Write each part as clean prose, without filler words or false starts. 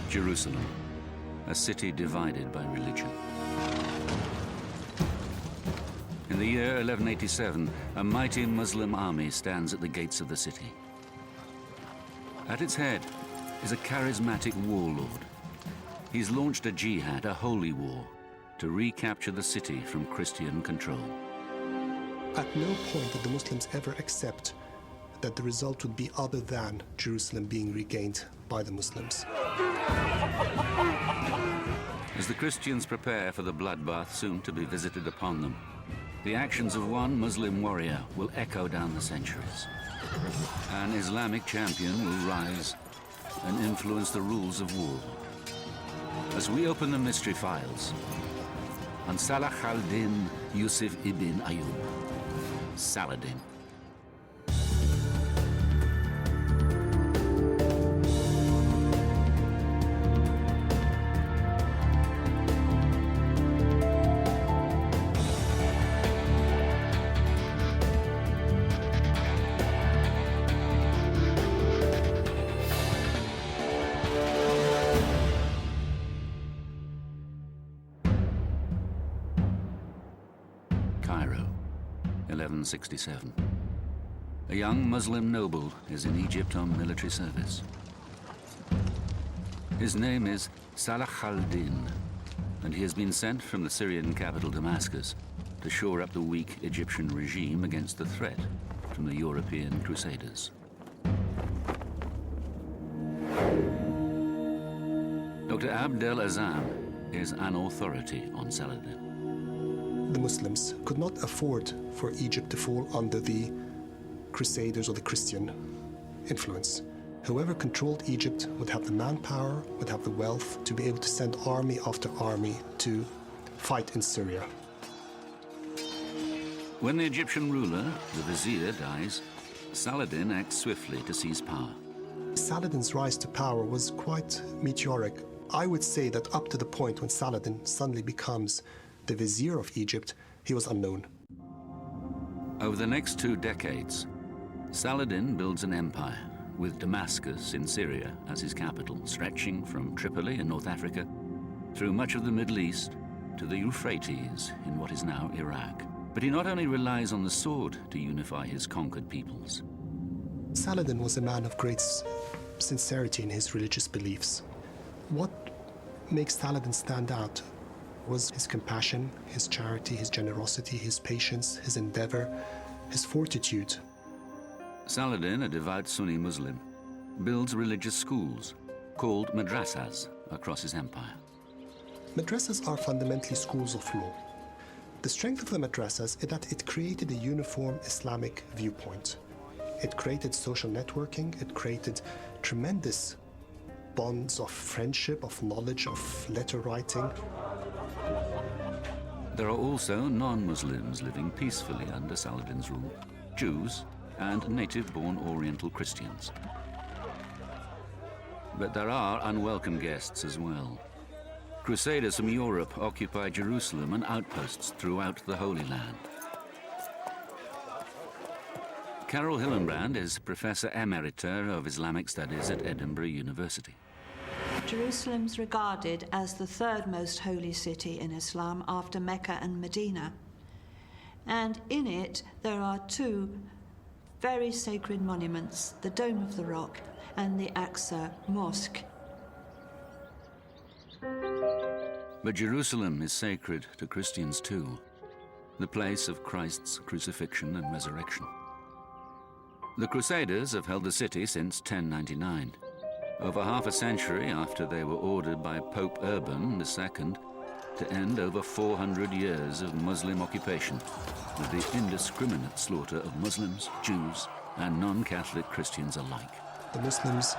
Jerusalem, a city divided by religion. In the year 1187, a mighty Muslim army stands at the gates of the city. At its head is a charismatic warlord. He's launched a jihad, a holy war, to recapture the city from Christian control. At no point did the Muslims ever accept that the result would be other than Jerusalem being regained by the Muslims. As the Christians prepare for the bloodbath soon to be visited upon them, the actions of one Muslim warrior will echo down the centuries. An Islamic champion will rise and influence the rules of war. As we open the mystery files on Salah al-Din Yusuf ibn Ayyub, Saladin. Cairo, 1167. A young Muslim noble is in Egypt on military service. His name is Salah al-Din, and he has been sent from the Syrian capital Damascus to shore up the weak Egyptian regime against the threat from the European Crusaders. Dr. Abdel Azam is an authority on Saladin. The Muslims could not afford for Egypt to fall under the Crusaders or the Christian influence. Whoever controlled Egypt would have the manpower, would have the wealth to be able to send army after army to fight in Syria. When the Egyptian ruler, the vizier, dies, Saladin acts swiftly to seize power. Saladin's rise to power was quite meteoric. I would say that up to the point when Saladin suddenly becomes the vizier of Egypt, he was unknown. Over the next 2 decades, Saladin builds an empire with Damascus in Syria as his capital, stretching from Tripoli in North Africa through much of the Middle East to the Euphrates in what is now Iraq. But he not only relies on the sword to unify his conquered peoples. Saladin was a man of great sincerity in his religious beliefs. What makes Saladin stand out was his compassion, his charity, his generosity, his patience, his endeavor, his fortitude. Saladin, a devout Sunni Muslim, builds religious schools called madrasas across his empire. Madrasas are fundamentally schools of law. The strength of the madrasas is that it created a uniform Islamic viewpoint. It created social networking, it created tremendous bonds of friendship, of knowledge, of letter writing. There are also non-Muslims living peacefully under Saladin's rule, Jews and native-born Oriental Christians. But there are unwelcome guests as well. Crusaders from Europe occupy Jerusalem and outposts throughout the Holy Land. Carol Hillenbrand is Professor Emerita of Islamic Studies at Edinburgh University. Jerusalem's regarded as the 3rd most holy city in Islam after Mecca and Medina. And in it there are 2 very sacred monuments, the Dome of the Rock and the Aqsa Mosque. But Jerusalem is sacred to Christians too, the place of Christ's crucifixion and resurrection. The Crusaders have held the city since 1099, over half a century after they were ordered by Pope Urban II to end over 400 years of Muslim occupation with the indiscriminate slaughter of Muslims, Jews, and non-Catholic Christians alike. The Muslims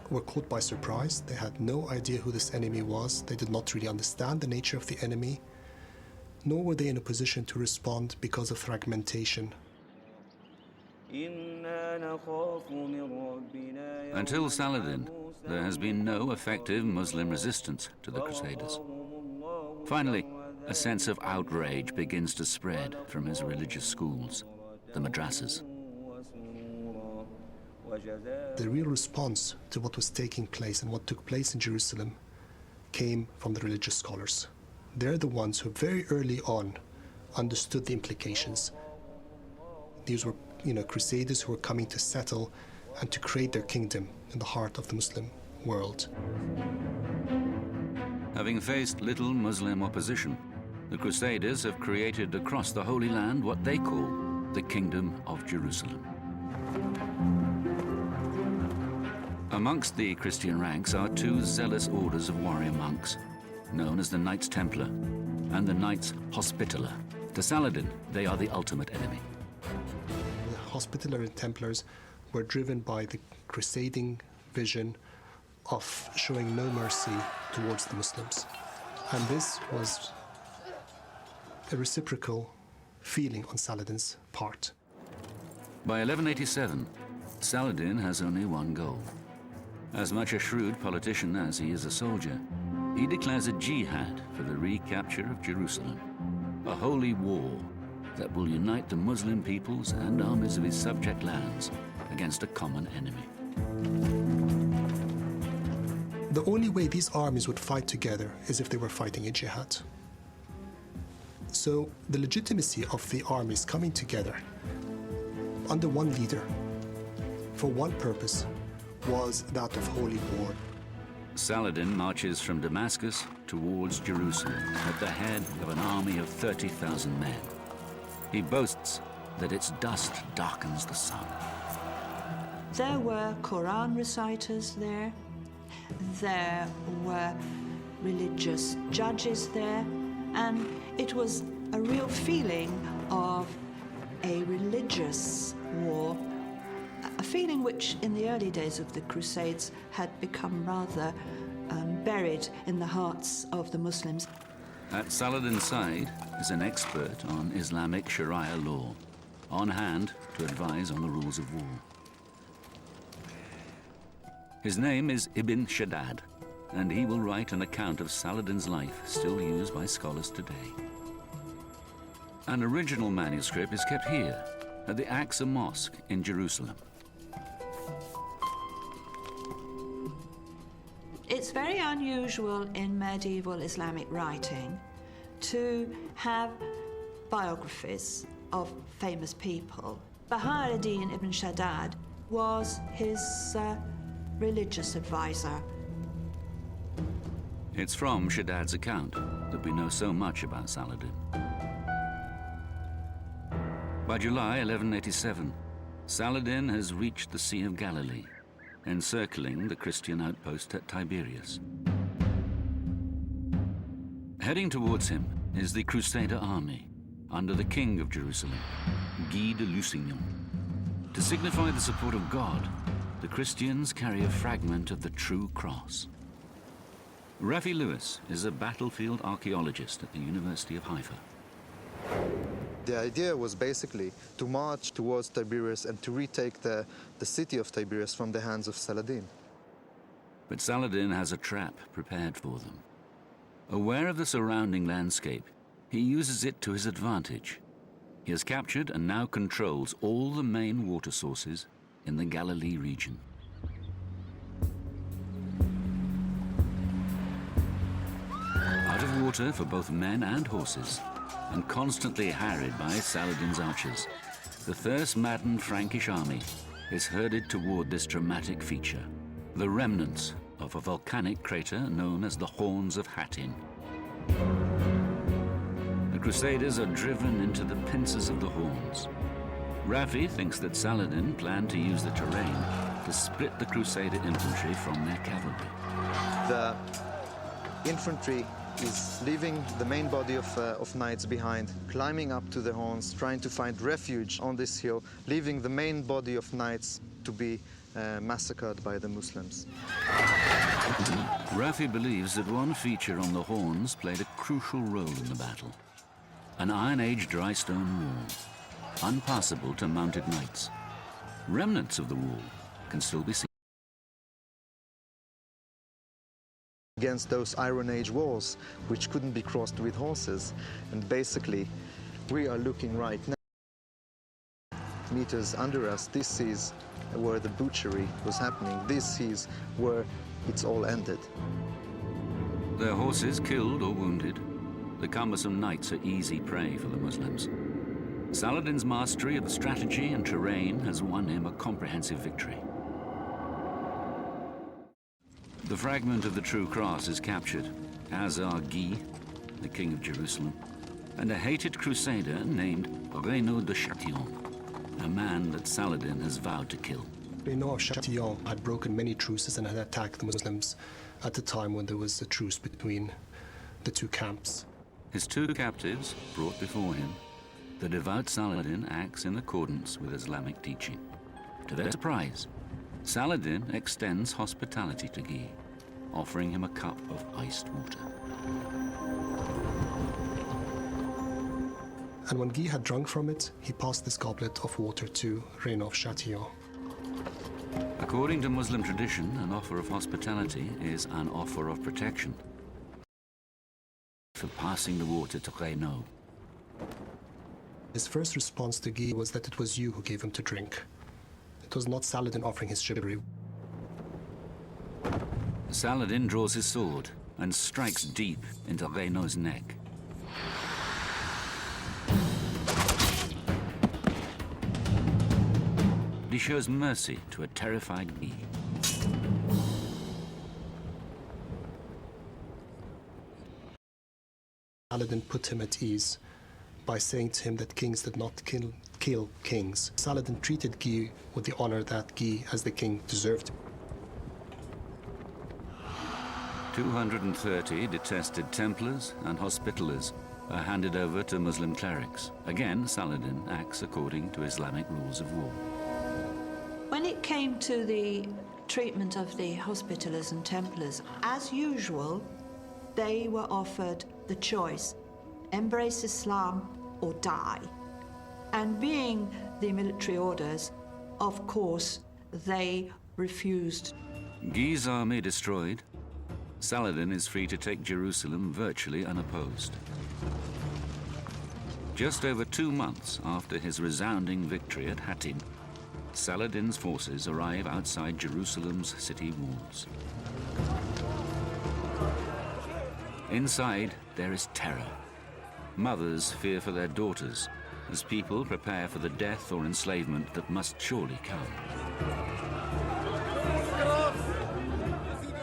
were caught by surprise. They had no idea who this enemy was. They did not really understand the nature of the enemy, nor were they in a position to respond because of fragmentation. Until Saladin, there has been no effective Muslim resistance to the Crusaders. Finally, a sense of outrage begins to spread from his religious schools, the madrasas. the real response to what was taking place and what took place in Jerusalem came from the religious scholars. They're the ones who very early on understood the implications. These were, crusaders who were coming to settle and to create their kingdom in the heart of the Muslim world. Having faced little Muslim opposition, the Crusaders have created across the Holy Land what they call the Kingdom of Jerusalem. Amongst the Christian ranks are two zealous orders of warrior monks, known as the Knights Templar and the Knights Hospitaller. To Saladin, they are the ultimate enemy. The Hospitaller and Templars were driven by the crusading vision of showing no mercy towards the Muslims. And this was a reciprocal feeling on Saladin's part. By 1187, Saladin has only one goal. As much a shrewd politician as he is a soldier, he declares a jihad for the recapture of Jerusalem, a holy war that will unite the Muslim peoples and armies of his subject lands against a common enemy. The only way these armies would fight together is if they were fighting a jihad. So the legitimacy of the armies coming together under one leader for one purpose was that of holy war. Saladin marches from Damascus towards Jerusalem at the head of an army of 30,000 men. He boasts that its dust darkens the sun. There were Quran reciters there. There were religious judges there. And it was a real feeling of a religious war, a feeling which in the early days of the Crusades had become rather buried in the hearts of the Muslims. At Saladin's side is an expert on Islamic Sharia law, on hand to advise on the rules of war. His name is Ibn Shaddad, and he will write an account of Saladin's life still used by scholars today. An original manuscript is kept here at the Aqsa Mosque in Jerusalem. It's very unusual in medieval Islamic writing to have biographies of famous people. Baha'u'llah ibn Shaddad was his religious advisor. It's from Shaddad's account that we know so much about Saladin. By July 1187, Saladin has reached the Sea of Galilee, encircling the Christian outpost at Tiberias. Heading towards him is the Crusader army under the King of Jerusalem, Guy de Lusignan. To signify the support of God, the Christians carry a fragment of the true cross. Rafi Lewis is a battlefield archaeologist at the University of Haifa. The idea was basically to march towards Tiberias and to retake the city of Tiberias from the hands of Saladin. But Saladin has a trap prepared for them. Aware of the surrounding landscape, he uses it to his advantage. He has captured and now controls all the main water sources in the Galilee region. Out of water for both men and horses, and constantly harried by Saladin's archers, the first maddened Frankish army is herded toward this dramatic feature, the remnants of a volcanic crater known as the Horns of Hattin. The Crusaders are driven into the pincers of the horns. Rafi thinks that Saladin planned to use the terrain to split the Crusader infantry from their cavalry. The infantry is leaving the main body of knights behind, climbing up to the horns, trying to find refuge on this hill, leaving the main body of knights to be massacred by the Muslims. Rafi believes that one feature on the horns played a crucial role in the battle. An Iron Age dry stone wall, unpassable to mounted knights. Remnants of the wall can still be seen. Against those Iron Age walls, which couldn't be crossed with horses. And basically, we are looking right now, meters under us, this is where the butchery was happening. This is where it's all ended. Their horses killed or wounded, the cumbersome knights are easy prey for the Muslims. Saladin's mastery of strategy and terrain has won him a comprehensive victory. The fragment of the True Cross is captured, as are Guy, the king of Jerusalem, and a hated crusader named Renaud de Châtillon, a man that Saladin has vowed to kill. Renaud of Châtillon had broken many truces and had attacked the Muslims at the time when there was a truce between the two camps. His two captives brought before him, the devout Saladin acts in accordance with Islamic teaching. To their surprise, Saladin extends hospitality to Guy, offering him a cup of iced water. And when Guy had drunk from it, he passed this goblet of water to Renaud of Châtillon. According to Muslim tradition, an offer of hospitality is an offer of protection for passing the water to Renaud. His first response to Guy was that it was you who gave him to drink. It was not Saladin offering his chivalry. Saladin draws his sword and strikes deep into Renaud's neck. He shows mercy to a terrified Guy. Saladin put him at ease by saying to him that kings did not kill kings. Saladin treated Guy with the honor that Guy, as the king, deserved. 230 detested Templars and Hospitallers are handed over to Muslim clerics. Again, Saladin acts according to Islamic rules of war. When it came to the treatment of the Hospitallers and Templars, as usual, they were offered the choice: embrace Islam or die. And being the military orders, of course, they refused. Guy's army destroyed, Saladin is free to take Jerusalem virtually unopposed. Just over 2 months after his resounding victory at Hattin, Saladin's forces arrive outside Jerusalem's city walls. Inside, there is terror. Mothers fear for their daughters as people prepare for the death or enslavement that must surely come.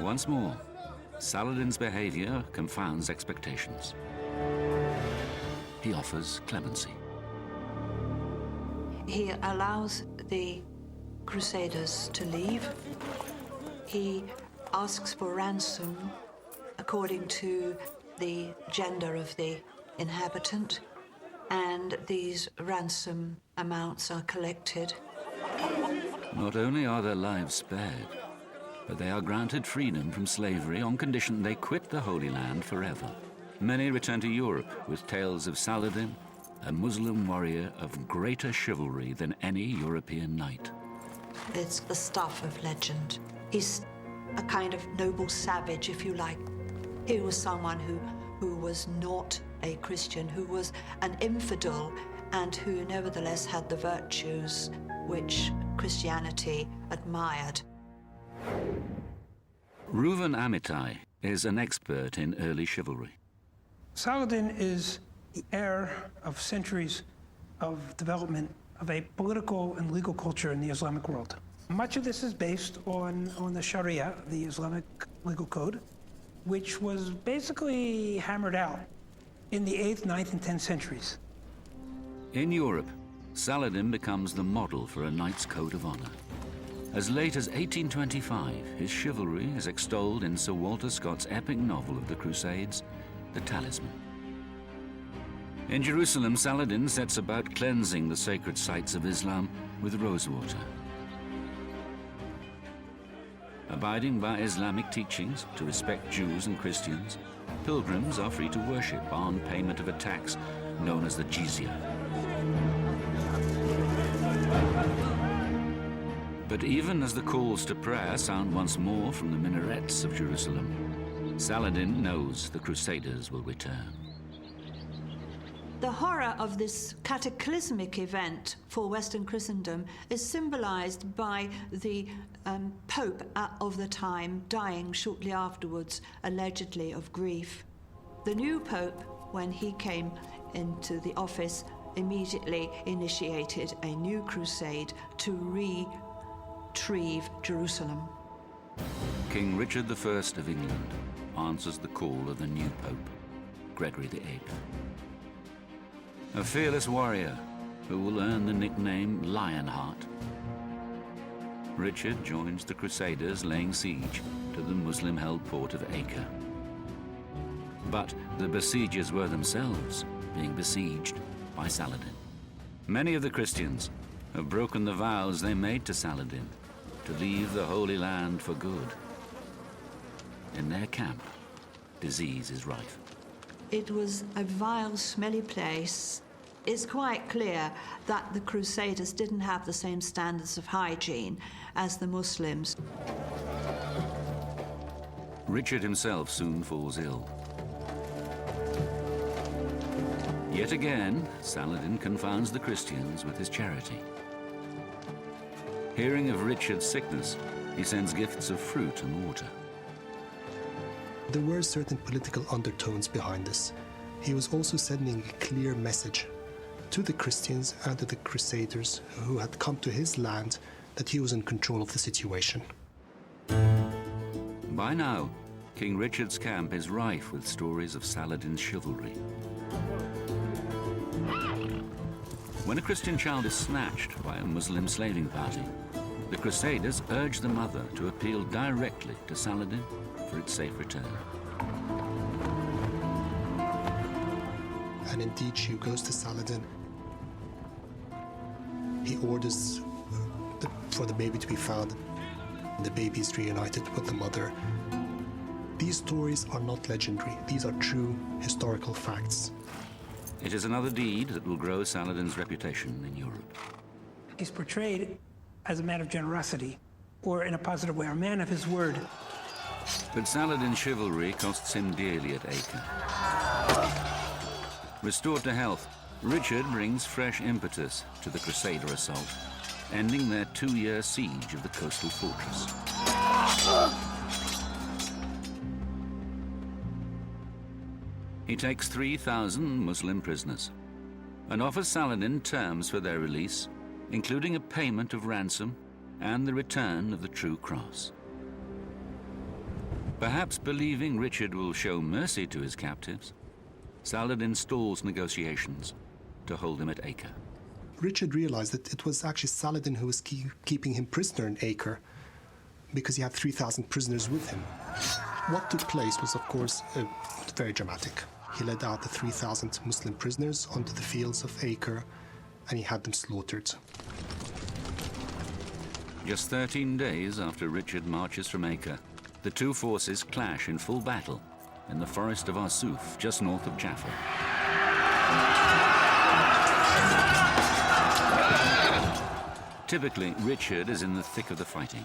Once more, Saladin's behavior confounds expectations. He offers clemency. He allows the Crusaders to leave. He asks for ransom according to the gender of the inhabitant, and these ransom amounts are collected. Not only are their lives spared, but they are granted freedom from slavery on condition they quit the Holy Land forever. Many return to Europe with tales of Saladin, a Muslim warrior of greater chivalry than any European knight. It's the stuff of legend. He's a kind of noble savage, if you like. He was someone who was not a Christian, who was an infidel, and who nevertheless had the virtues which Christianity admired. Reuven Amitai is an expert in early chivalry. Saladin is the heir of centuries of development of a political and legal culture in the Islamic world. Much of this is based on the Sharia, the Islamic legal code, which was basically hammered out in the 8th, 9th, and 10th centuries. In Europe, Saladin becomes the model for a knight's code of honor. As late as 1825, his chivalry is extolled in Sir Walter Scott's epic novel of the Crusades, The Talisman. In Jerusalem, Saladin sets about cleansing the sacred sites of Islam with rosewater. Abiding by Islamic teachings to respect Jews and Christians, pilgrims are free to worship on payment of a tax known as the jizya. But even as the calls to prayer sound once more from the minarets of Jerusalem, Saladin knows the Crusaders will return. The horror of this cataclysmic event for Western Christendom is symbolized by the Pope of the time dying shortly afterwards, allegedly of grief. The new Pope, when he came into the office, immediately initiated a new crusade to retrieve Jerusalem. King Richard I of England answers the call of the new Pope, Gregory VIII. A fearless warrior who will earn the nickname Lionheart. Richard joins the Crusaders laying siege to the Muslim-held port of Acre. But the besiegers were themselves being besieged by Saladin. Many of the Christians have broken the vows they made to Saladin to leave the Holy Land for good. In their camp, disease is rife. It was a vile, smelly place. It's quite clear that the Crusaders didn't have the same standards of hygiene as the Muslims. Richard himself soon falls ill. Yet again, Saladin confounds the Christians with his charity. Hearing of Richard's sickness, he sends gifts of fruit and water. There were certain political undertones behind this. He was also sending a clear message to the Christians and to the Crusaders who had come to his land that he was in control of the situation. By now, King Richard's camp is rife with stories of Saladin's chivalry. When a Christian child is snatched by a Muslim slaving party, the Crusaders urge the mother to appeal directly to Saladin for its safe return. And indeed, she goes to Saladin. He orders for the baby to be found. The baby is reunited with the mother. These stories are not legendary. These are true historical facts. It is another deed that will grow Saladin's reputation in Europe. He's portrayed as a man of generosity, or in a positive way, a man of his word. But Saladin's chivalry costs him dearly at Acre. Restored to health, Richard brings fresh impetus to the Crusader assault, ending their 2-year siege of the coastal fortress. He takes 3,000 Muslim prisoners and offers Saladin terms for their release, including a payment of ransom and the return of the true cross. Perhaps believing Richard will show mercy to his captives, Saladin stalls negotiations to hold him at Acre. Richard realized that it was actually Saladin who was keeping him prisoner in Acre because he had 3,000 prisoners with him. What took place was, of course, very dramatic. He led out the 3,000 Muslim prisoners onto the fields of Acre and he had them slaughtered. Just 13 days after Richard marches from Acre, the two forces clash in full battle in the forest of Arsuf, just north of Jaffa. Typically, Richard is in the thick of the fighting.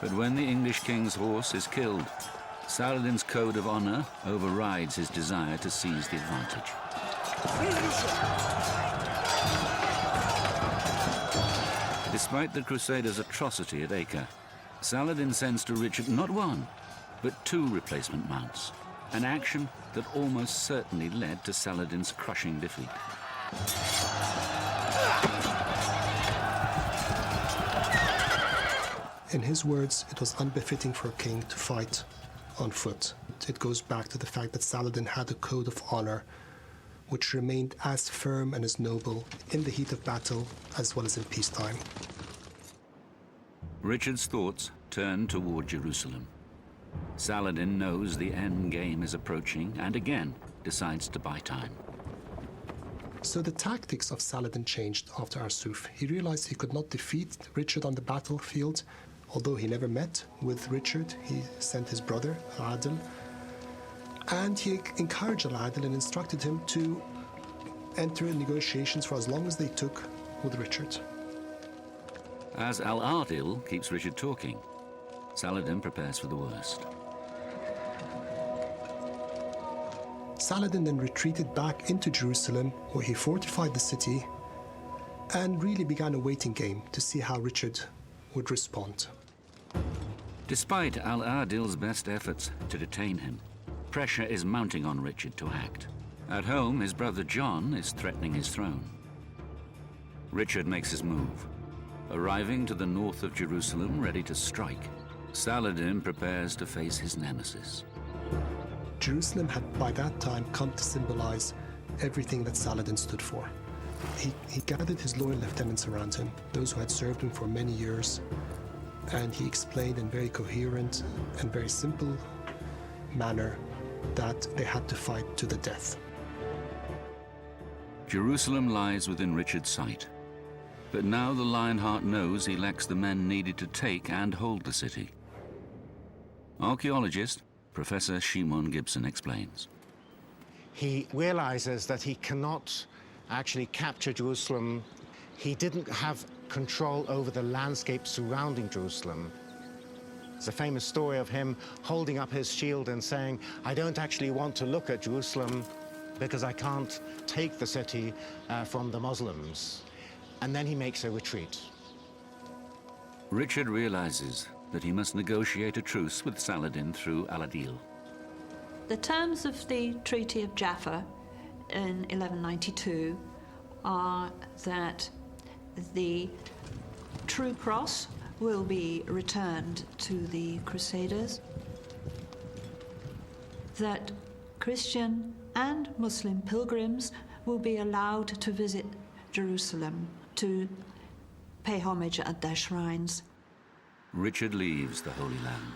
But when the English king's horse is killed, Saladin's code of honor overrides his desire to seize the advantage. Despite the Crusaders' atrocity at Acre, Saladin sends to Richard not one, but 2 replacement mounts, an action that almost certainly led to Saladin's crushing defeat. In his words, it was unbefitting for a king to fight on foot. It goes back to the fact that Saladin had a code of honor which remained as firm and as noble in the heat of battle as well as in peacetime. Richard's thoughts turn toward Jerusalem. Saladin knows the end game is approaching and again decides to buy time. So the tactics of Saladin changed after Arsuf. He realized he could not defeat Richard on the battlefield. Although he never met with Richard, he sent his brother, Adil, and he encouraged Adil and instructed him to enter negotiations for as long as they took with Richard. As Al-Adil keeps Richard talking, Saladin prepares for the worst. Saladin then retreated back into Jerusalem, where he fortified the city and really began a waiting game to see how Richard would respond. Despite Al-Adil's best efforts to detain him, pressure is mounting on Richard to act. At home, his brother John is threatening his throne. Richard makes his move. Arriving to the north of Jerusalem, ready to strike, Saladin prepares to face his nemesis. Jerusalem had by that time come to symbolize everything that Saladin stood for. He gathered his loyal lieutenants around him, those who had served him for many years, and he explained in very coherent and very simple manner that they had to fight to the death. Jerusalem lies within Richard's sight. But now the Lionheart knows he lacks the men needed to take and hold the city. Archaeologist Professor Shimon Gibson explains. He realizes that he cannot actually capture Jerusalem. He didn't have control over the landscape surrounding Jerusalem. There's a famous story of him holding up his shield and saying, "I don't actually want to look at Jerusalem because I can't take the city from the Muslims." And then he makes a retreat. Richard realizes that he must negotiate a truce with Saladin through Al-Adil. The terms of the Treaty of Jaffa in 1192 are that the true cross will be returned to the Crusaders, that Christian and Muslim pilgrims will be allowed to visit Jerusalem to pay homage at their shrines. Richard leaves the Holy Land,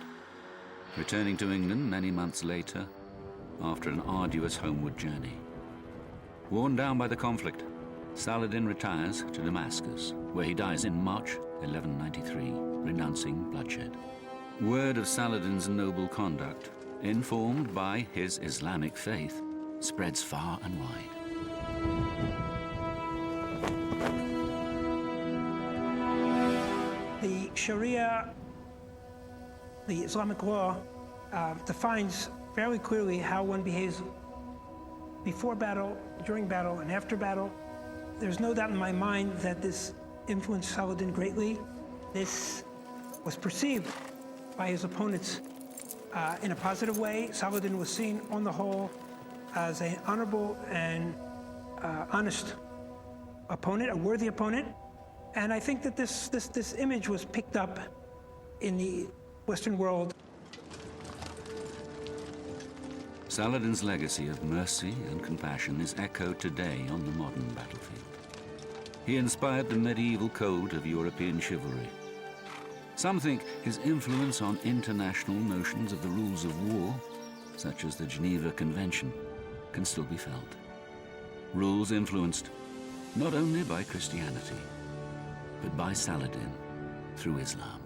returning to England many months later after an arduous homeward journey. Worn down by the conflict, Saladin retires to Damascus, where he dies in March 1193, renouncing bloodshed. Word of Saladin's noble conduct, informed by his Islamic faith, spreads far and wide. The Sharia, the Islamic law, defines fairly clearly how one behaves before battle, during battle, and after battle. There's no doubt in my mind that this influenced Saladin greatly. This was perceived by his opponents in a positive way. Saladin was seen, on the whole, as an honorable and honest opponent, a worthy opponent. And I think that this image was picked up in the Western world. Saladin's legacy of mercy and compassion is echoed today on the modern battlefield. He inspired the medieval code of European chivalry. Some think his influence on international notions of the rules of war, such as the Geneva Convention, can still be felt. Rules influenced not only by Christianity, but by Saladin through Islam.